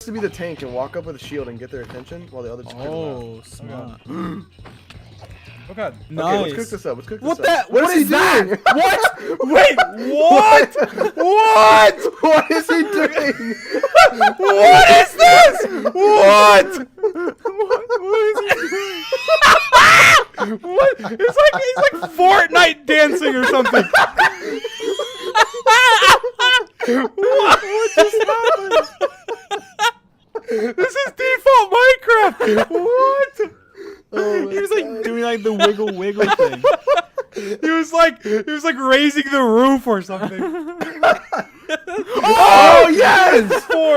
to be the tank and walk up with a shield and get their attention while the other just clear them out. Oh, smart. Oh god. Nice. Okay, let's cook this up. Let's cook this What up. that? What is he doing? What? Wait, what? What? What is he doing? What is this? What? What is he doing? What? It's like he's like Fortnite dancing or something. What just happened? This is default Minecraft. What? Oh He was my like God. doing like the wiggle thing. He was like raising the roof or something. Oh yes!